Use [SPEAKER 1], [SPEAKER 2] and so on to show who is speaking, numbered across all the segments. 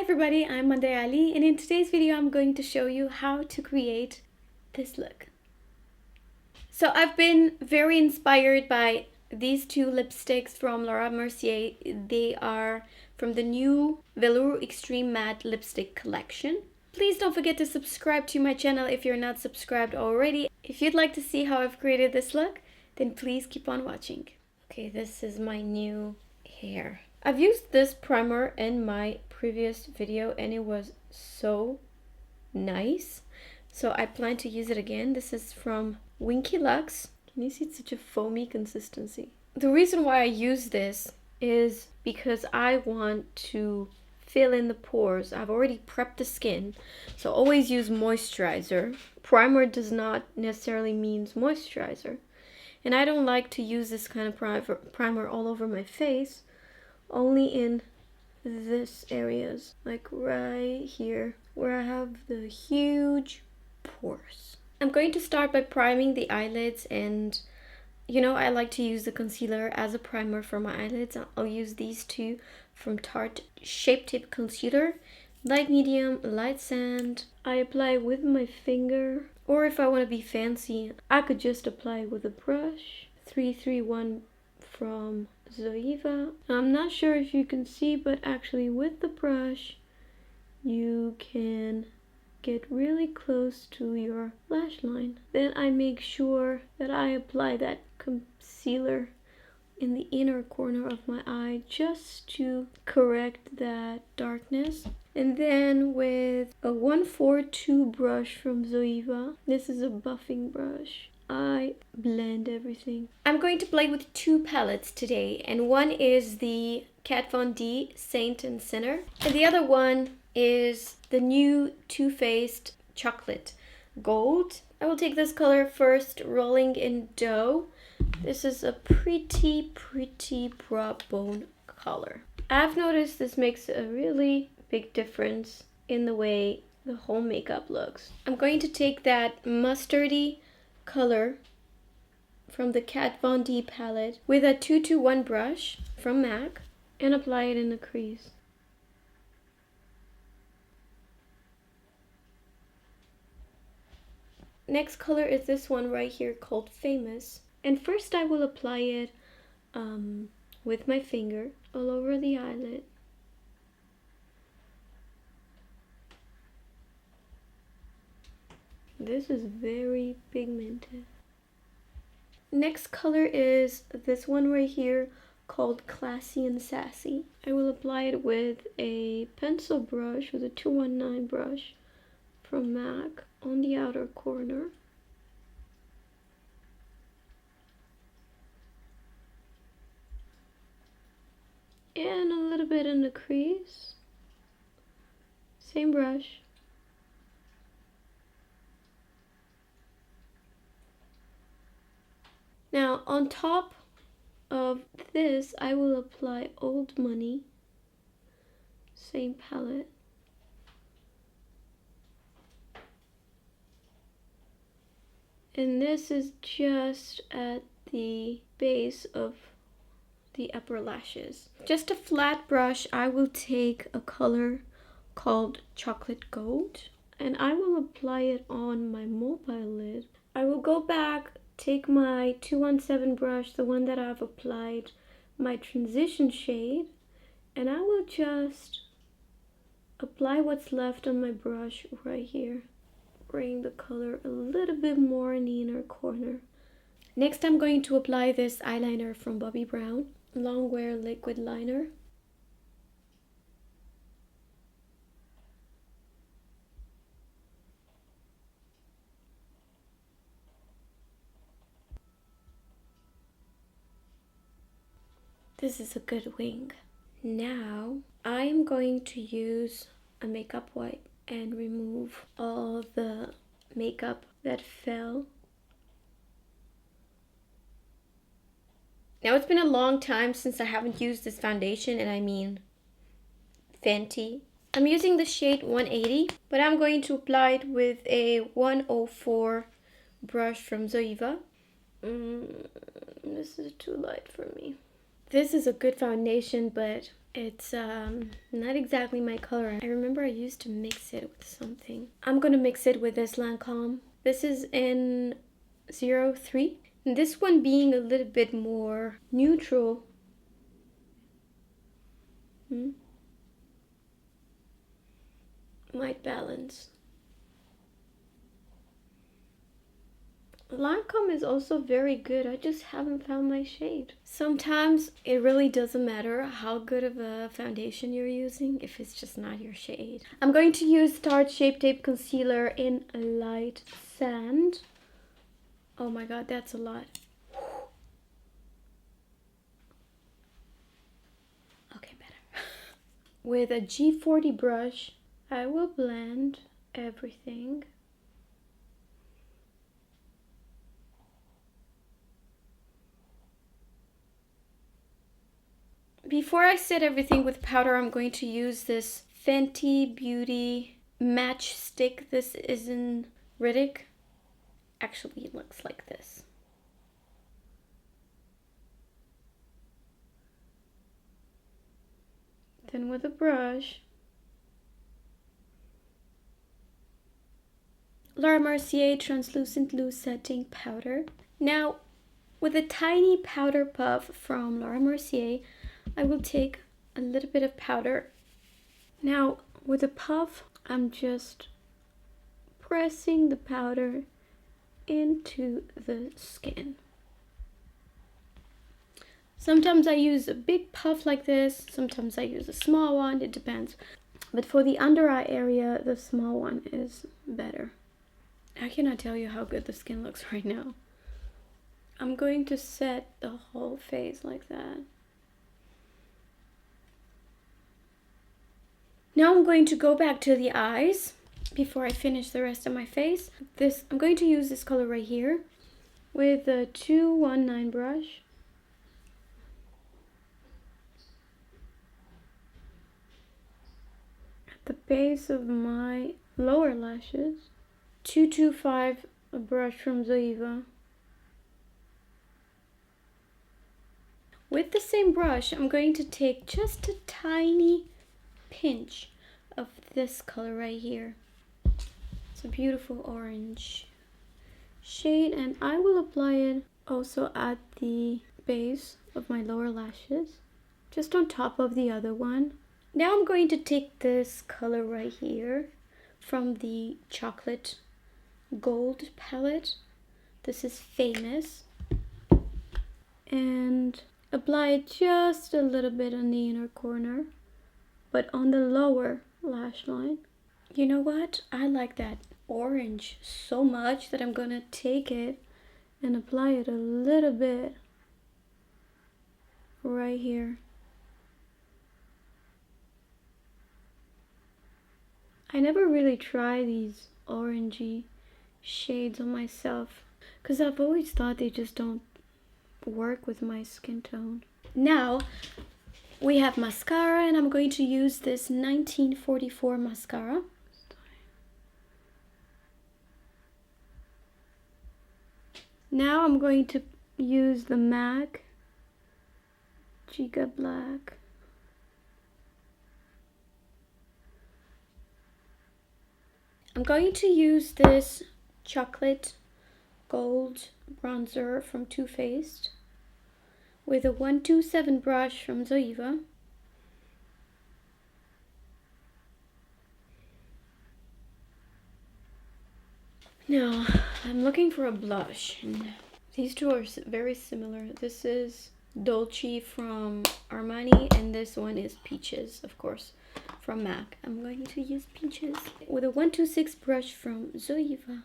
[SPEAKER 1] everybody, I'm Andreea, and in today's video I'm going to show you how to create this look. So I've been very inspired by these two lipsticks from Laura Mercier. They are from the new Velour Extreme Matte Lipstick Collection. Please don't forget to subscribe to my channel if you're not subscribed already. If you'd like to see how I've created this look, then please keep on watching. Okay, this is my new hair. I've used this primer in my previous video and it was so nice. So I plan to use it again. This is from Winky Lux. Can you see it's such a foamy consistency? The reason why I use this is because I want to fill in the pores. I've already prepped the skin, so always use moisturizer. Primer does not necessarily mean moisturizer. And I don't like to use this kind of primer all over my face, only in this areas, like right here, where I have the huge pores. I'm going to start by priming the eyelids, and you know I like to use the concealer as a primer for my eyelids. I'll use these two from Tarte Shape Tape Concealer, light medium, light sand. I apply with my finger, or if I want to be fancy, I could just apply with a brush. 331 from Zoeva. I'm not sure if you can see, but actually with the brush you can get really close to your lash line. Then I make sure that I apply that concealer in the inner corner of my eye just to correct that darkness. And then with a 142 brush from Zoeva, this is a buffing brush, I blend everything. I'm going to play with two palettes today, and one is the Kat Von D Saint and Sinner, and the other one is the new Too Faced Chocolate Gold. I will take this color first, rolling in dough. This is a pretty broad bone color. I've noticed this makes a really big difference in the way the whole makeup looks. I'm going to take that mustardy color from the Kat Von D palette with a 221 brush from MAC and apply it in the crease. Next color is this one right here called Famous, and first I will apply it with my finger all over the eyelid. This is very pigmented. Next color is this one right here called Classy and Sassy. I will apply it with a pencil brush, with a 219 brush from MAC on the outer corner. And a little bit in the crease. Same brush. Now on top of this I will apply Old Money, same palette. And this is just at the base of the upper lashes. Just a flat brush, I will take a color called Chocolate Gold and I will apply it on my mobile lid. I will go back, take my 217 brush, the one that I've applied my transition shade, and I will just apply what's left on my brush right here. Bring the color a little bit more in the inner corner. Next I'm going to apply this eyeliner from Bobbi Brown, Longwear Liquid Liner. This is a good wing. Now I am going to use a makeup wipe and remove all the makeup that fell. Now it's been a long time since I haven't used this foundation, and I mean Fenty. I'm using the shade 180, but I'm going to apply it with a 104 brush from Zoeva. This is too light for me. This is a good foundation, but It's not exactly my color. I remember I used to mix it with something. I'm gonna mix it with this Lancome. This is in 03. And this one being a little bit more neutral. Might balance. Lancome is also very good. I just haven't found my shade. Sometimes it really doesn't matter how good of a foundation you're using if it's just not your shade. I'm going to use Tarte Shape Tape Concealer in Light Sand. Oh my god, that's a lot. Okay, better. With a G40 brush, I will blend everything. Before I set everything with powder, I'm going to use this Fenty Beauty match stick. This is in Riddick. Actually, it looks like this. Then with a brush, Laura Mercier Translucent Loose Setting Powder. Now, with a tiny powder puff from Laura Mercier, I will take a little bit of powder. Now, with a puff, I'm just pressing the powder into the skin. Sometimes I use a big puff like this, sometimes I use a small one, it depends. But for the under eye area, the small one is better. I cannot tell you how good the skin looks right now. I'm going to set the whole face like that. Now I'm going to go back to the eyes before I finish the rest of my face. I'm going to use this color right here with a 219 brush. At the base of my lower lashes. 225, a brush from Zoeva. With the same brush, I'm going to take just a tiny pinch of this color right here. It's a beautiful orange shade, and I will apply it also at the base of my lower lashes, just on top of the other one. Now I'm going to take this color right here from the Chocolate Gold palette. This is Famous. And apply it just a little bit on the inner corner, but on the lower lash line. You know what? I like that orange so much that I'm gonna take it and apply it a little bit right here. I never really try these orangey shades on myself because I've always thought they just don't work with my skin tone. Now we have mascara, and I'm going to use this 1944 mascara. Now I'm going to use the MAC Giga Black. I'm going to use this Chocolate Gold bronzer from Too Faced with a 127 brush from Zoeva. Now, I'm looking for a blush, and these two are very similar. This is Dolce from Armani, and this one is Peaches, of course, from MAC. I'm going to use Peaches with a 126 brush from Zoeva.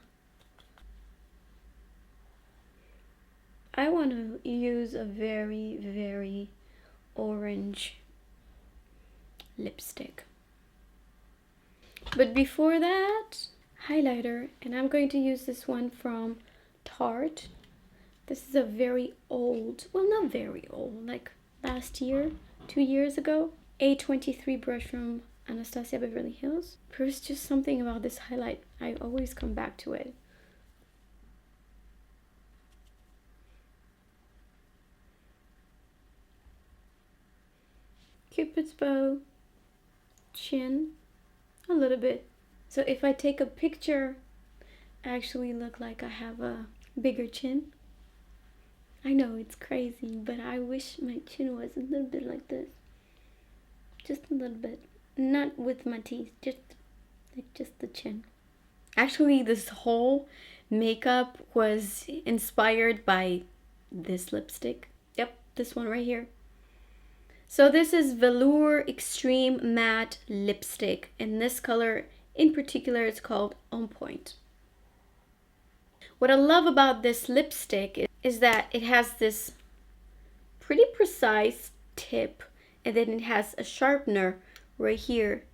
[SPEAKER 1] I want to use a very, very orange lipstick. But before that, highlighter, and I'm going to use this one from Tarte. This is a very old, well, not very old, like last year, 2 years ago, A23 brush from Anastasia Beverly Hills. There's just something about this highlight, I always come back to it. Cupid's bow, chin, a little bit. So if I take a picture, I actually look like I have a bigger chin. I know it's crazy, but I wish my chin was a little bit like this. Just a little bit. Not with my teeth, just the chin. Actually, this whole makeup was inspired by this lipstick. Yep, this one right here. So this is Velour Extreme Matte Lipstick, and this color in particular is called On Point. What I love about this lipstick is that it has this pretty precise tip, and then it has a sharpener right here,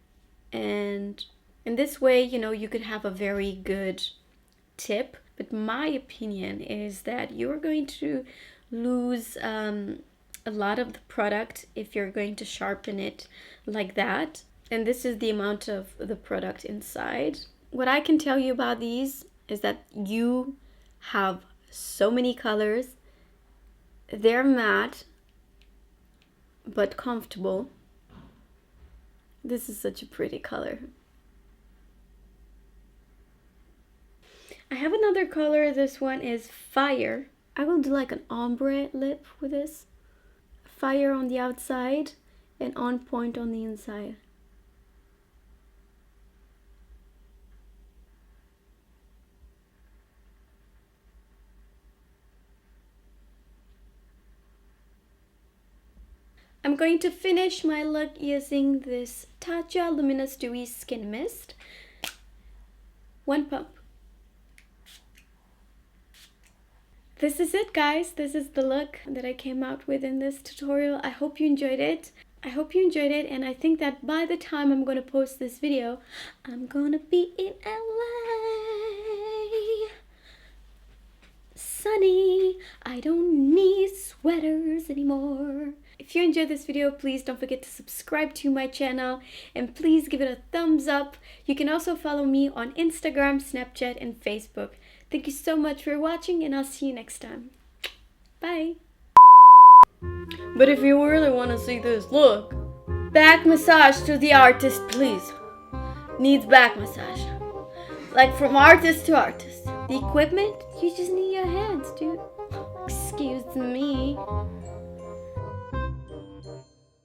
[SPEAKER 1] and in this way, you know, you could have a very good tip. But my opinion is that you're going to lose a lot of the product if you're going to sharpen it like that. And this is the amount of the product inside. What I can tell you about these is that you have so many colors. They're matte but comfortable. This is such a pretty color. I have another color. This one is Fire. I will do like an ombre lip with this. Fire on the outside and On Point on the inside. I'm going to finish my look using this Tatcha Luminous Dewy Skin Mist. One pump. This is it, guys. This is the look that I came out with in this tutorial. I hope you enjoyed it. And I think that by the time I'm going to post this video, I'm going to be in LA. Sunny. I don't need sweaters anymore. If you enjoyed this video, please don't forget to subscribe to my channel and please give it a thumbs up. You can also follow me on Instagram, Snapchat, and Facebook. Thank you so much for watching, and I'll see you next time. Bye. But if you really want to see this look, back massage to the artist, please. Needs back massage. Like from artist to artist. The equipment, you just need your hands, dude. Excuse me.